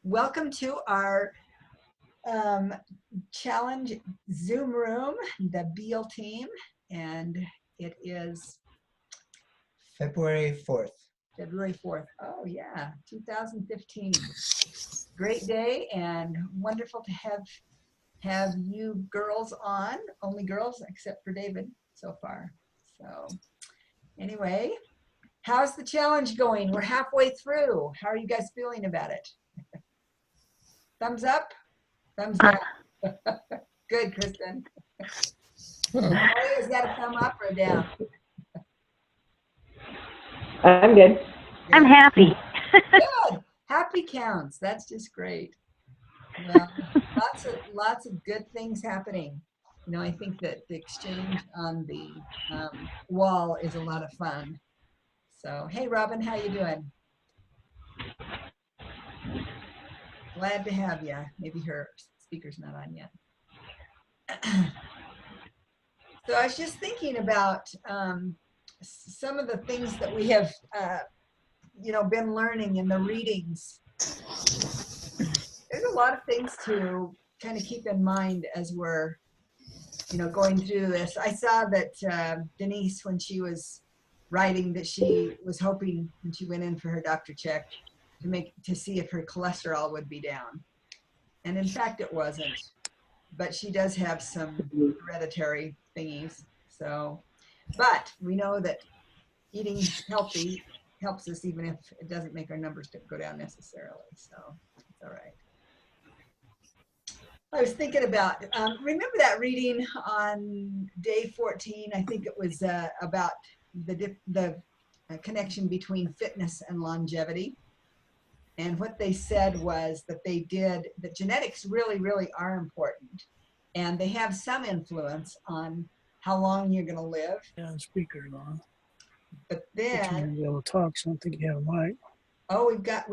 Welcome to our challenge Zoom room, the Beal team, and it is February 4th. February 4th. Oh yeah, 2015. Great day and wonderful to have you girls on. Only girls except for David so far. So anyway, how's the challenge going? We're halfway through. How are you guys feeling about it? Thumbs up? Thumbs down? Good, Kristen. Is that a thumb up or down? I'm good. I'm happy. Good. Happy counts. That's just great. Well, lots of good things happening. You know, I think that the exchange on the wall is a lot of fun. So, hey, Robin, how you doing? Glad to have you. Maybe her speaker's not on yet. So I was just thinking about some of the things that we have, been learning in the readings. There's a lot of things to kind of keep in mind as we're, going through this. I saw that Denise, when she was writing, that she was hoping when she went in for her doctor check to see if her cholesterol would be down. And in fact, it wasn't. But she does have some hereditary thingies. So, but we know that eating healthy helps us, even if it doesn't make our numbers go down necessarily. So it's all right. I was thinking about, remember that reading on day 14? I think it was about the connection between fitness and longevity. And what they said was that that genetics really, really are important. And they have some influence on how long you're going to live. Yeah, the speaker's on. But But you're gonna then, be able to talk, so I don't think you have a mic. oh, we've got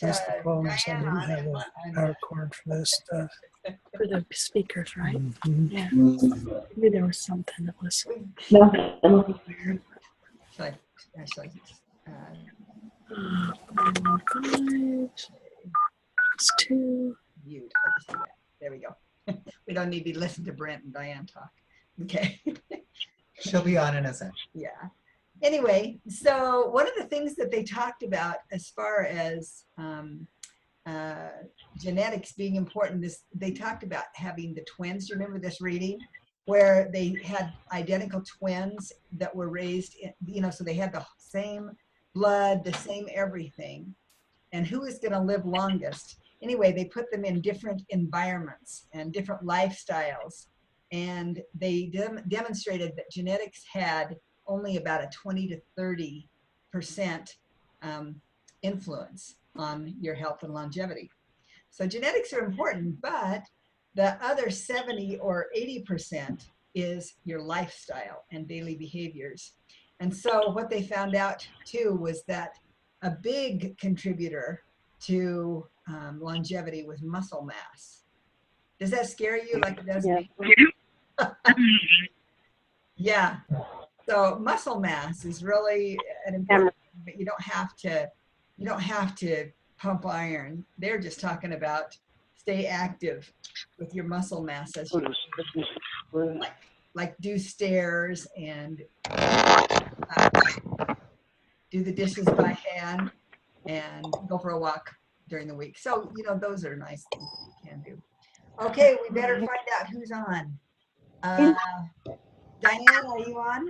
That's the problem. So I Diane didn't on have it. a power cord for this stuff. For the speakers, right? Mhm. Yeah. Maybe there was something that was No. weird. Actually, It's 2. mute. I just do that. There we go. We don't need to listen to Brent and Diane talk. Okay. She'll be on in a second. Yeah. Anyway, so one of the things that they talked about as far as genetics being important is they talked about having the twins. Do you remember this reading where they had identical twins that were raised in, so they had the same blood, the same everything, and who is going to live longest? Anyway, they put them in different environments and different lifestyles, and they demonstrated that genetics had only about a 20 to 30% influence on your health and longevity. So genetics are important, but the other 70 or 80% is your lifestyle and daily behaviors. And so what they found out too was that a big contributor to longevity was muscle mass. Does that scare you like it does me? Yeah. So muscle mass is really an important, but you don't have to pump iron. They're just talking about stay active with your muscle mass as you like do stairs and do the dishes by hand and go for a walk during the week. So, those are nice things that you can do. Okay, we better find out who's on. Diane, are you on?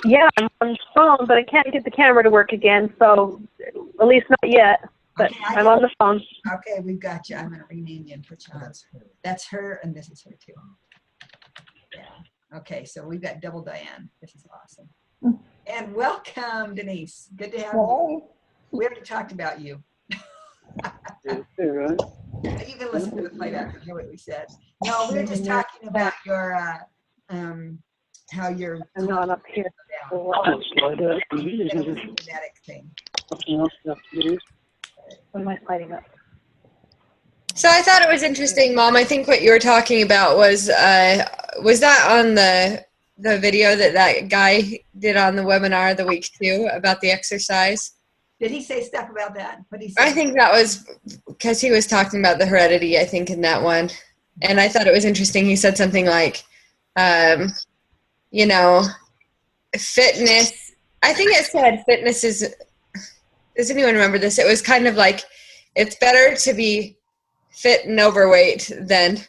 Yeah, I'm on the phone, but I can't get the camera to work again, so at least not yet. But Okay, I'm on the phone. Okay, we've got you. I'm going to rename you and put you on. That's her, and this is her too. Yeah. Okay, so we've got double Diane. This is awesome. And welcome, Denise. Good to have you. We already talked about you. You can listen to the playback and hear what we said. No, we were just talking about your how you're I'm not up here. genetic thing. What am I sliding up? So I thought it was interesting, Mom. I think what you were talking about was that on the video that guy did on the webinar the week too about the exercise? Did he say stuff about that? What did he say? I think that was because he was talking about the heredity, I think, in that one. And I thought it was interesting. He said something like, you know, fitness. I think it said fitness is, does anyone remember this? It was kind of like, it's better to be fit and overweight than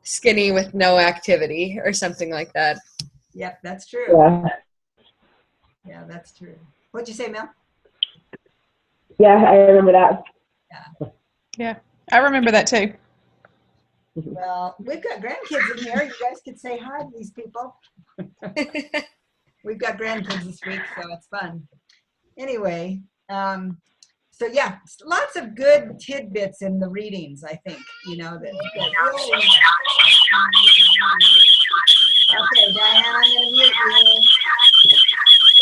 skinny with no activity or something like that. Yep, that's true. Yeah. Yeah, that's true. What'd you say, Mel? Yeah, I remember that. Yeah, I remember that too. Well, we've got grandkids in here. You guys could say hi to these people. We've got grandkids this week, so it's fun. Anyway, so yeah, lots of good tidbits in the readings, I think, you know, that really... Okay, Diane, I'm going to mute you.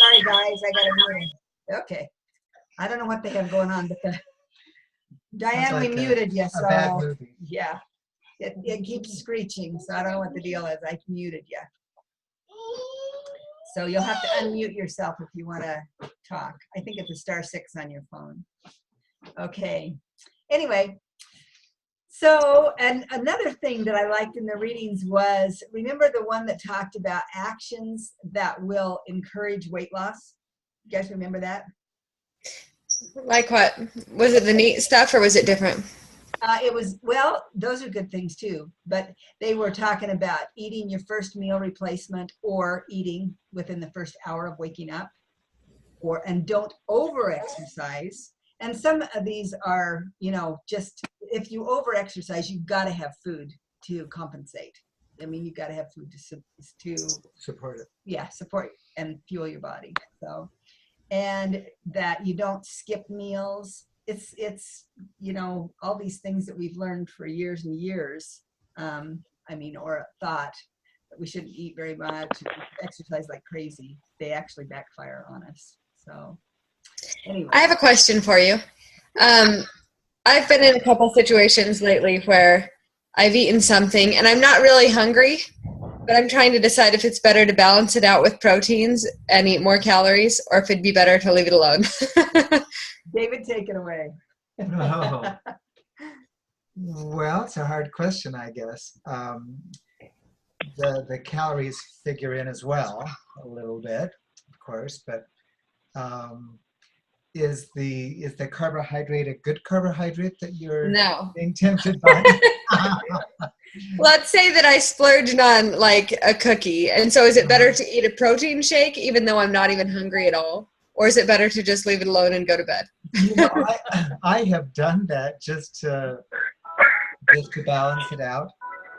Sorry, guys, I got to mute you. Okay. I don't know what they have going on, but Diane, Sounds we like muted you, A bad so movie. yeah. It keeps screeching, so I don't know what the deal is. I muted you. So you'll have to unmute yourself if you want to talk. I think it's a *6 on your phone. Okay. Anyway, so, and another thing that I liked in the readings was, remember the one that talked about actions that will encourage weight loss? You guys remember that? Like what? Was it the neat stuff or was it different? It was, well, those are good things too, but they were talking about eating your first meal replacement or eating within the first hour of waking up, and don't over-exercise. And some of these are, you know, just if you over-exercise, you've got to have food to compensate. I mean, you've got to have food to Support it. yeah, support and fuel your body. So, and that you don't skip meals. It's you know, all these things that we've learned for years and years. I mean, or thought that we shouldn't eat very much, exercise like crazy. They actually backfire on us. So anyway. I have a question for you. I've been in a couple situations lately where I've eaten something and I'm not really hungry, but I'm trying to decide if it's better to balance it out with proteins and eat more calories, or if it'd be better to leave it alone. David, take it away. Oh. Well, it's a hard question, I guess. The calories figure in as well a little bit, of course, but is the carbohydrate a good carbohydrate that you're No. being tempted by? Let's say that I splurged on like a cookie, and so is it better to eat a protein shake even though I'm not even hungry at all? Or is it better to just leave it alone and go to bed? You know, I have done that just to balance it out.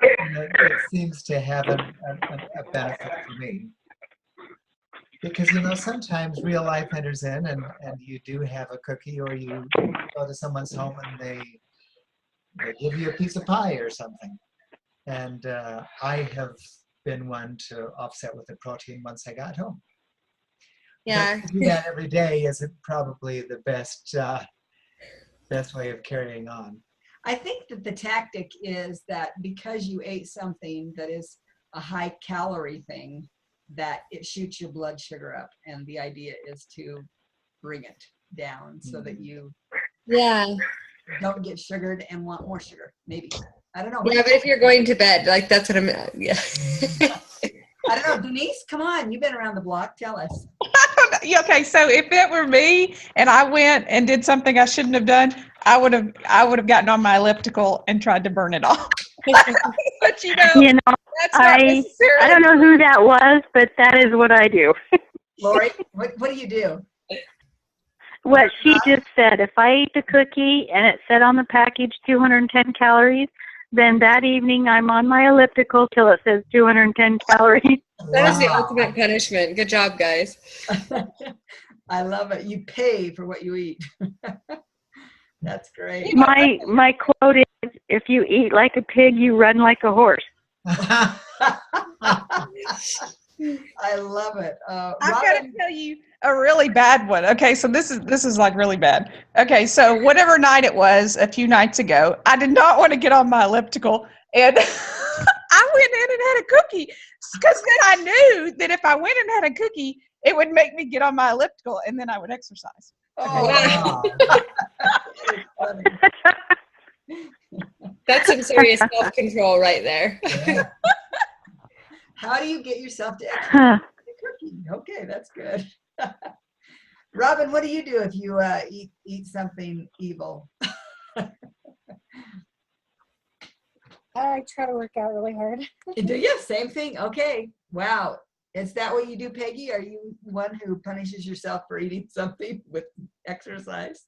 And it seems to have a benefit for me. Because, you know, sometimes real life enters in and you do have a cookie, or you go to someone's home and they give you a piece of pie or something. And I have been one to offset with the protein once I got home. Yeah. But to do that every day isn't probably the best way of carrying on. I think that the tactic is that because you ate something that is a high calorie thing, that it shoots your blood sugar up, and the idea is to bring it down so that you don't get sugared and want more sugar. Maybe, I don't know. Yeah, but if you're going to bed, like that's what I'm. Yeah. I don't know, Denise. Come on, you've been around the block. Tell us. Okay, so if it were me and I went and did something I shouldn't have done, I would have gotten on my elliptical and tried to burn it off. But you know, that's not necessarily. I don't know who that was, but that is what I do. Lori, what do you do? What she just said, if I ate the cookie and it said on the package 210 calories, then that evening I'm on my elliptical till it says 210 calories. That is the Wow. ultimate punishment. Good job, guys. I love it. You pay for what you eat. That's great. My quote is, if you eat like a pig, you run like a horse. I love it. I've got to Robin, tell you a really bad one. Okay, so this is like really bad. Okay, so whatever night it was, a few nights ago, I did not want to get on my elliptical, and I went in and had a cookie, because then I knew that if I went and had a cookie, it would make me get on my elliptical, and then I would exercise. Oh, Wow. that is funny. That's some serious self-control right there. Yeah. How do you get yourself to exercise cooking? Okay, that's good. Robin, what do you do if you eat something evil? I try to work out really hard. Do you? Same thing? Okay. Wow. Is that what you do, Peggy? Are you one who punishes yourself for eating something with exercise?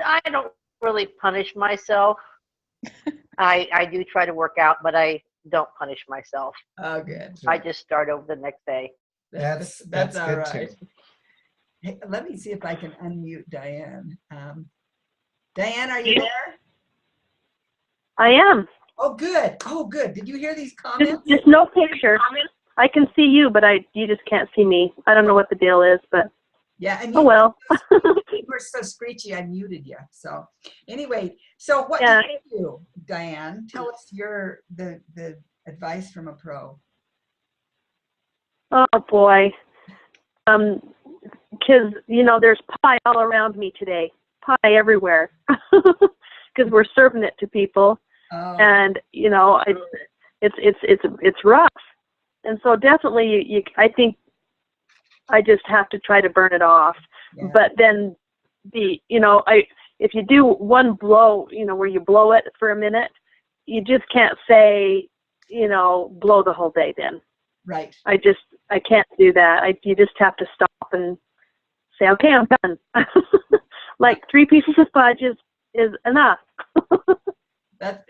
I don't really punish myself. I do try to work out, but I don't punish myself. Oh, good. I just start over the next day. That's all good right. too. Hey, let me see if I can unmute Diane. Diane, are you there? I am. Oh, good. Oh, good. Did you hear these comments? Just no picture. I can see you, but you just can't see me. I don't know what the deal is, but Yeah, and oh well. you were so screechy, I muted you. So anyway, so what Yeah. do you do, Diane? Tell us the advice from a pro. Oh boy. Because there's pie all around me today. Pie everywhere. Because we're serving it to people, Oh, and it's rough. And so definitely, I think I just have to try to burn it off. yeah. But then if you do one blow, where you blow it for a minute, you just can't say, blow the whole day then. Right. I can't do that. You just have to stop and say, okay, I'm done. Like 3 pieces of fudge is enough.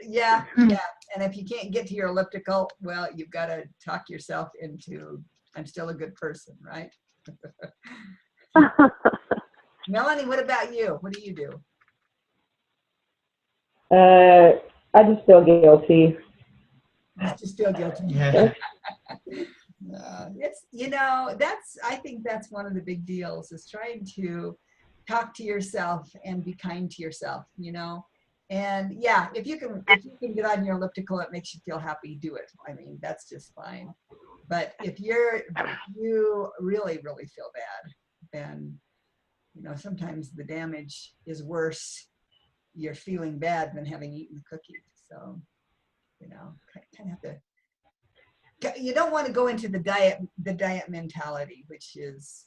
Yeah. And if you can't get to your elliptical, well, you've got to talk yourself into, I'm still a good person, right? Melanie, what about you? What do you do? I just feel guilty. I just feel guilty. Yeah. I think that's one of the big deals is trying to talk to yourself and be kind to yourself, and yeah, if you can get on your elliptical, it makes you feel happy, do it. I mean, that's just fine. But if you really, really feel bad, then, sometimes the damage is worse. You're feeling bad than having eaten the cookie. So, kind of have to, you don't want to go into the diet mentality, which is,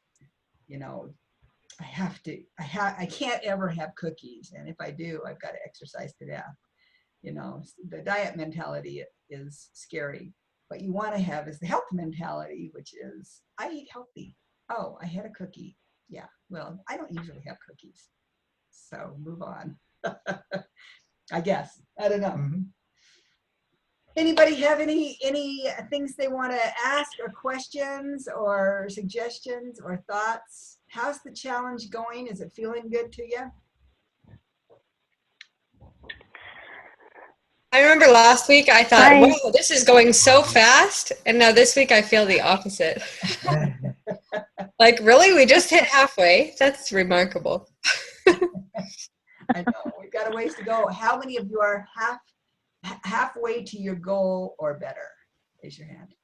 I can't ever have cookies. And if I do, I've got to exercise to death. The diet mentality is scary. What you want to have is the health mentality, which is, I eat healthy. Oh, I had a cookie. Yeah, well, I don't usually have cookies. So move on. I guess. I don't know. Mhm. Anybody have any things they want to ask or questions or suggestions or thoughts? How's the challenge going? Is it feeling good to you? I remember last week I thought, wow, this is going so fast. And now this week I feel the opposite. Like, really? We just hit halfway? That's remarkable. I know. We've got a ways to go. How many of you are halfway to your goal or better? Raise your hand.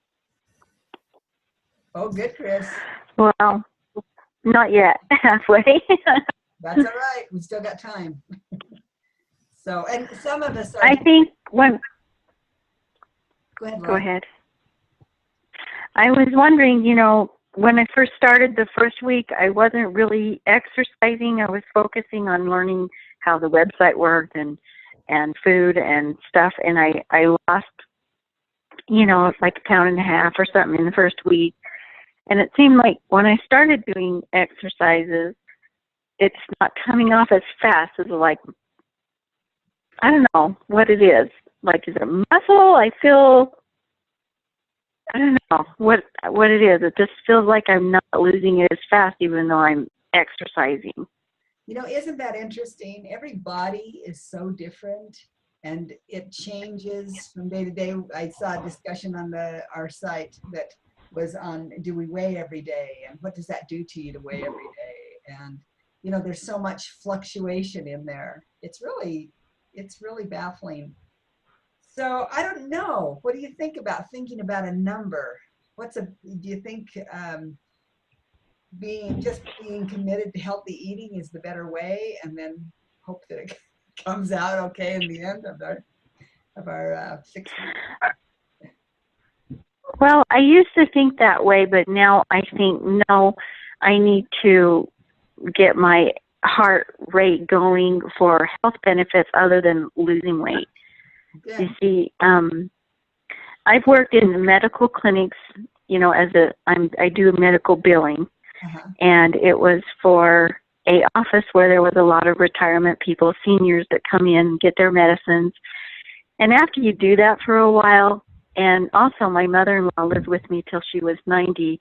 Oh, good, Chris. Well, not yet. Halfway. That's all right. We still got time. So, and some of us are. I think when. Go ahead, Go Laura. ahead. I was wondering, when I first started the first week, I wasn't really exercising. I was focusing on learning how the website worked and food and stuff. And I lost, like 1.5 pounds or something in the first week. And it seemed like when I started doing exercises, it's not coming off as fast as like, I don't know what it is. Like, is it a muscle? I don't know what it is. It just feels like I'm not losing it as fast, even though I'm exercising. Isn't that interesting? Every body is so different and it changes from day to day. I saw a discussion on our site that was on, do we weigh every day? And what does that do to you to weigh every day? And, there's so much fluctuation in there. It's really baffling. So I don't know. What do you think about thinking about a number? Do you think, being committed to healthy eating is the better way, and then hope that it comes out okay in the end of our 6 weeks. Well, I used to think that way, but now I think, no, I need to get my heart rate going for health benefits other than losing weight. Yeah. You see, I've worked in medical clinics, you know, I do medical billing, Uh-huh. and it was for a office where there was a lot of retirement people, seniors that come in and get their medicines. And after you do that for a while, and also my mother-in-law lived with me till she was 90,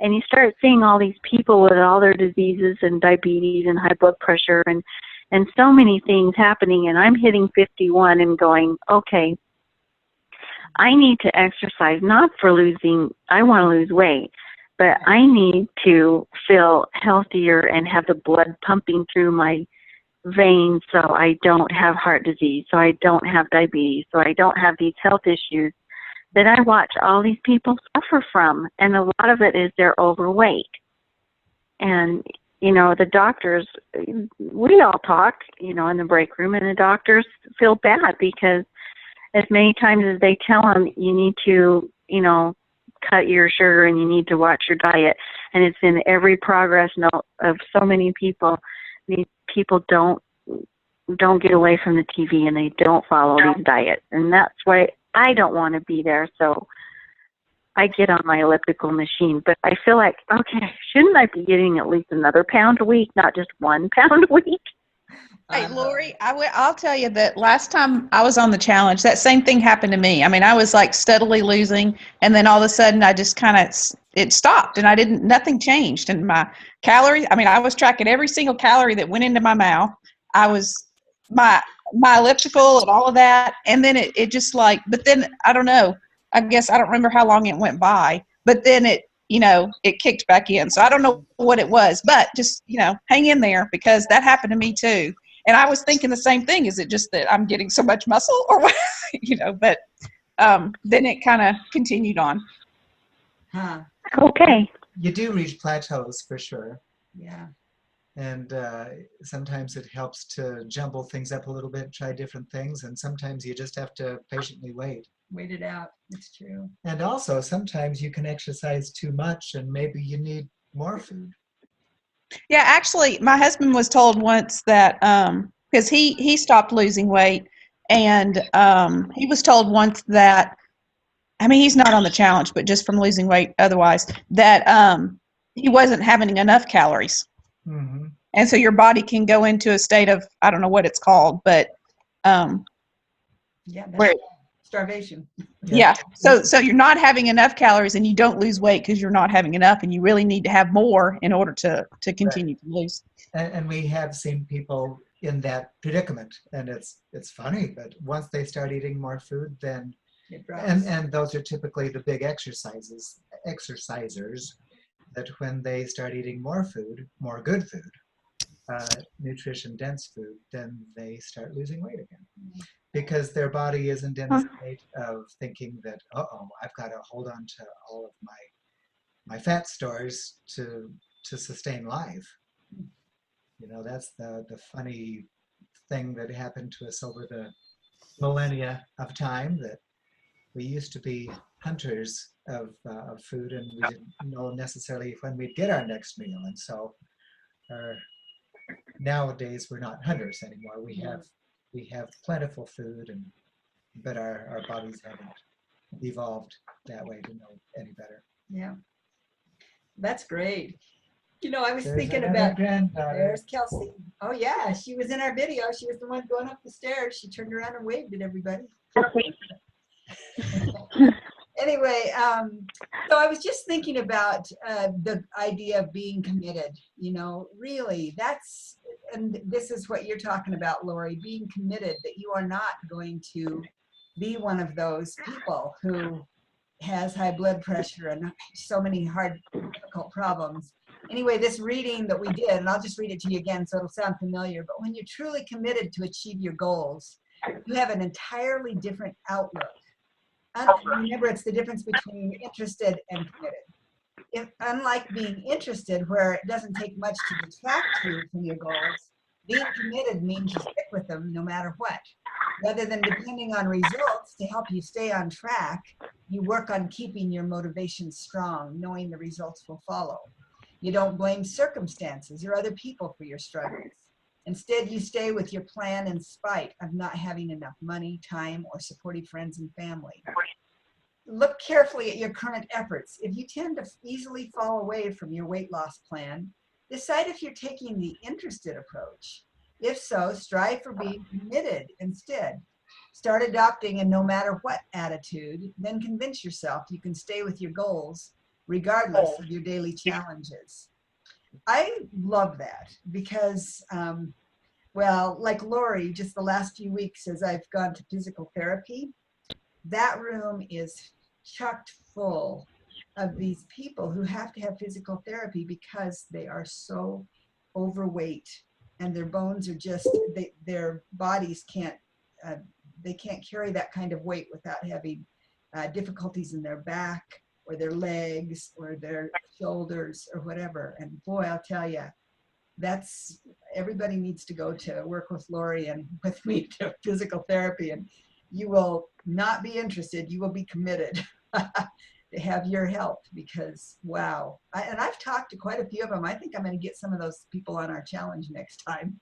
and you start seeing all these people with all their diseases and diabetes and high blood pressure and so many things happening, and I'm hitting 51 and going, okay, I need to exercise, not for I want to lose weight, but I need to feel healthier and have the blood pumping through my veins so I don't have heart disease, so I don't have diabetes, so I don't have these health issues that I watch all these people suffer from. And a lot of it is they're overweight. And, you know, the doctors, we all talk, you know, in the break room, and the doctors feel bad because as many times as they tell them you need to, you know, cut your sugar and you need to watch your diet, and it's in every progress note of so many people. These people don't get away from the TV and they don't follow these diets, and that's why I don't want to be there. So I get on my elliptical machine, but I feel like, okay, shouldn't I be getting at least another pound a week, not just 1 pound a week? Hey, Lori, I'll tell you that last time I was on the challenge, that same thing happened to me. I mean, I was like steadily losing, and then all of a sudden I just it stopped, and nothing changed. And my calories, I mean, I was tracking every single calorie that went into my mouth. I was, my elliptical and all of that. And then it just like, but then I don't know, I guess I don't remember how long it went by, but then it kicked back in. So I don't know what it was, but just, hang in there, because that happened to me too. And I was thinking the same thing. Is it just that I'm getting so much muscle or what? But then it kind of continued on. Huh. Okay. You do reach plateaus for sure. Yeah. And sometimes it helps to jumble things up a little bit, try different things. And sometimes you just have to patiently wait. Wait it out. It's true. And also sometimes you can exercise too much and maybe you need more food. Yeah, actually, my husband was told once that because he stopped losing weight, and he was told once that, I mean, he's not on the challenge, but just from losing weight otherwise, that he wasn't having enough calories. Mm-hmm. And so your body can go into a state of, I don't know what it's called, but that's starvation. Yeah. So you're not having enough calories, and you don't lose weight because you're not having enough, and you really need to have more in order to continue to lose. And we have seen people in that predicament, and it's funny, but once they start eating more food, then and those are typically the big exercisers, that when they start eating more food, more good food, nutrition dense food, then they start losing weight again. Because their body isn't in a state of thinking that, I've got to hold on to all of my fat stores to sustain life. That's the funny thing that happened to us over the millennia of time, that we used to be hunters of food, and we didn't know necessarily when we'd get our next meal. And so nowadays we're not hunters anymore. We have plentiful food, but our bodies haven't evolved that way to know any better. Yeah, that's great. I was There's thinking another about, granddaughter. There's Kelsey. Oh yeah, she was in our video. She was the one going up the stairs. She turned around and waved at everybody. Anyway, so I was just thinking about the idea of being committed. Really, and this is what you're talking about, Lori, being committed, that you are not going to be one of those people who has high blood pressure and so many hard, difficult problems. Anyway, this reading that we did, and I'll just read it to you again so it'll sound familiar, but when you're truly committed to achieve your goals, you have an entirely different outlook. And remember, it's the difference between interested and committed. unlike being interested, where it doesn't take much to distract you from your goals, being committed means you stick with them no matter what. Rather than depending on results to help you stay on track, you work on keeping your motivation strong, knowing the results will follow. You don't blame circumstances or other people for your struggles. Instead, you stay with your plan in spite of not having enough money, time, or supportive friends and family. Look carefully at your current efforts. If you tend to easily fall away from your weight loss plan, decide if you're taking the interested approach. If so, strive for being committed instead. Start adopting a no matter what attitude, then convince yourself you can stay with your goals regardless of your daily challenges. I love that because, well, like Lori, just the last few weeks as I've gone to physical therapy, that room is chocked full of these people who have to have physical therapy because they are so overweight and their bones are just, their bodies can't, they can't carry that kind of weight without having difficulties in their back or their legs or their shoulders or whatever. And boy, I'll tell you, that's, everybody needs to go to work with Lori and with me to physical therapy, and you will not be interested, you will be committed to have your help because, wow. And I've talked to quite a few of them. I think I'm going to get some of those people on our challenge next time.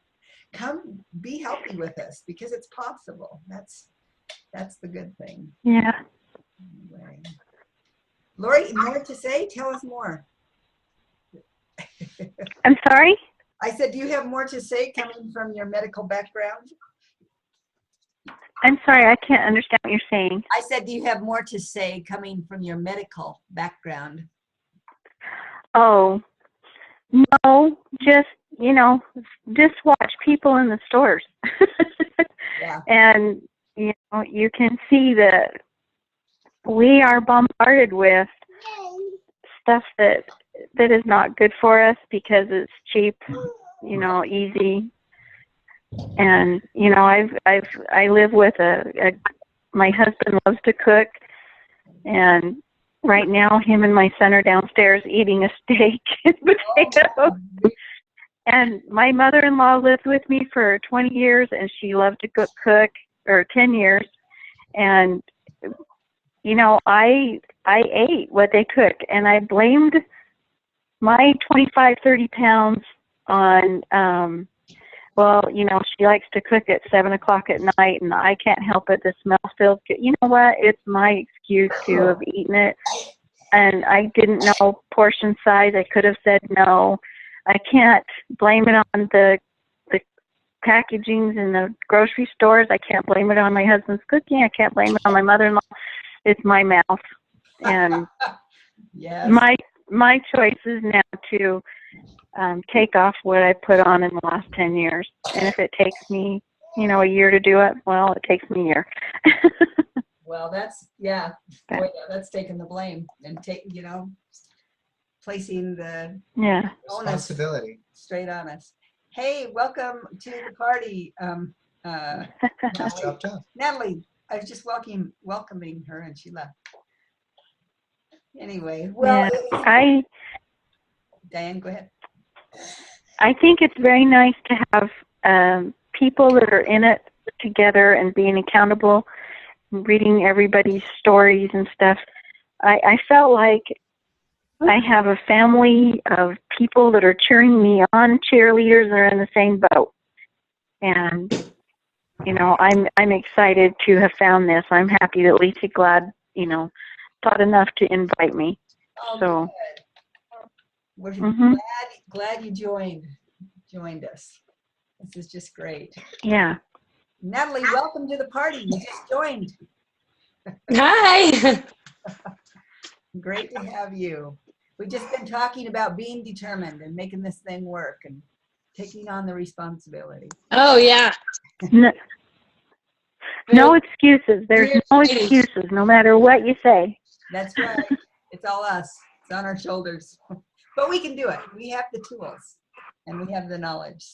Come be healthy with us because it's possible. That's the good thing. Yeah. Anyway. Lori, more to say? Tell us more. I'm sorry? I said, do you have more to say coming from your medical background? I'm sorry, I can't understand what you're saying. I said, do you have more to say coming from your medical background? Oh, no, just, you know, just watch people in the stores. Yeah. And, you know, you can see that we are bombarded with stuff that is not good for us because it's cheap, you know, easy. And, you know, I live with my husband loves to cook, and right now him and my son are downstairs eating a steak and potatoes. And my mother-in-law lived with me for 20 years, and she loved to cook, or 10 years. And, you know, I ate what they cooked, and I blamed my 25, 30 pounds on, well, you know, she likes to cook at 7 o'clock at night, and I can't help it. The smell feels good. You know what? It's my excuse to have eaten it. And I didn't know portion size. I could have said no. I can't blame it on the packagings in the grocery stores. I can't blame it on my husband's cooking. I can't blame it on my mother-in-law. It's my mouth. And Yes. my choice is now to take off what I put on in the last 10 years. And if it takes me, you know, a year to do it, well, it takes me a year. Well, that's, yeah. Boy, yeah, that's taking the blame and you know, placing the onus Responsibility. straight on us. Hey, welcome to the party. Just dropped off. Natalie, I was just welcoming her and she left. Anyway, well, yeah, Diane, go ahead. I think it's very nice to have people that are in it together and being accountable, reading everybody's stories and stuff. I felt like I have a family of people that are cheering me on, cheerleaders that are in the same boat. And, you know, I'm excited to have found this. I'm happy that Lisa Glad, you know, thought enough to invite me. Oh, so good. We're glad you joined us. This is just great. Yeah. Natalie, welcome to the party. You just joined. Hi. Great to have you. We've just been talking about being determined and making this thing work and taking on the responsibility. Oh, yeah. No excuses. There's no excuses, no matter what you say. That's right. It's all us. It's on our shoulders. But we can do it. We have the tools and we have the knowledge.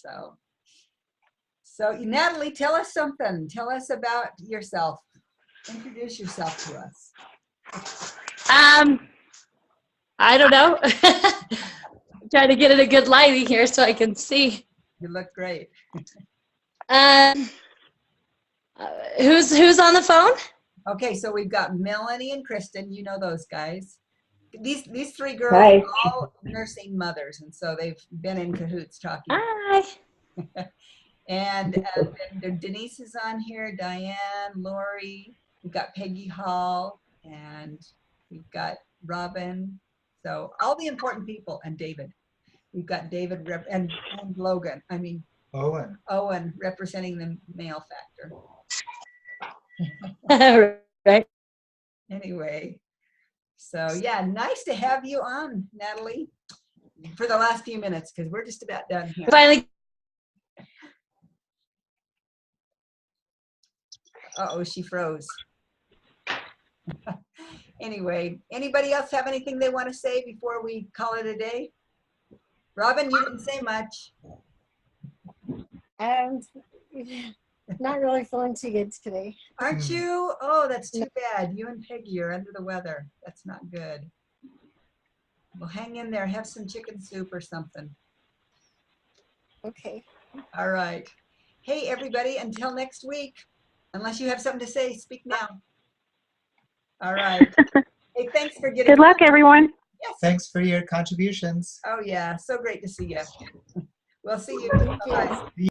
So Natalie, tell us something. Tell us about yourself. Introduce yourself to us. I don't know. Trying to get it a good lighting here so I can see. You look great. Who's on the phone? Okay, so we've got Melanie and Kristen. You know those guys. These three girls Hi. are all nursing mothers, and so they've been in cahoots talking. Hi. And then Denise is on here, Diane, Lori, we've got Peggy Hall, and we've got Robin. So all the important people, and David. We've got David and Logan, Owen representing the male factor. Right. Anyway, so yeah, nice to have you on, Natalie, for the last few minutes, because we're just about done here. Finally. Uh-oh, she froze. Anyway, anybody else have anything they want to say before we call it a day? Robin, you didn't say much. Not really feeling too good today. Aren't you? Oh, that's too bad. You and Peggy are under the weather. That's not good. Well, hang in there. Have some chicken soup or something. Okay. All right. Hey, everybody, until next week. Unless you have something to say, speak now. All right. Hey, thanks for getting Good luck, everyone. Yes. Thanks for your contributions. Oh, yeah. So great to see you. We'll see you. Thank you. Bye-bye.